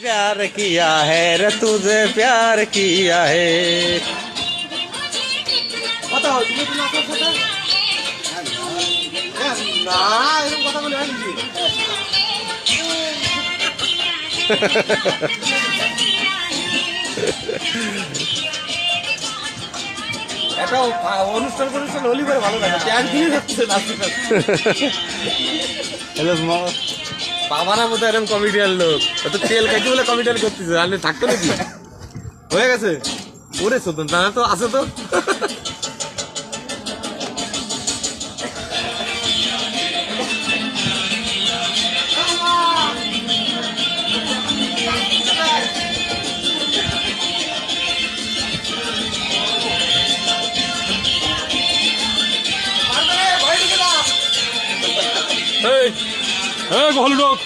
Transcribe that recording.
प्यार किया है रे तुझे प्यार किया है কথা হয় তুমি তুমি আপনার সাথে না এরকম কথা বলে হয় নাকি একটা অনুষ্ঠান অনুষ্ঠান হলি করে ভালো লাগে ট্যাগ দিয়ে যাচ্ছে নাচতে হ্যালো বাবারা মতো এরকম কমেডিয়ান লোক তো তেল খাইতে বলে কমেডিয়ান করতেছে আর থাকতো নাকি হয়ে গেছে ওরে সতন তা তো আছে তো এই ভালো লোক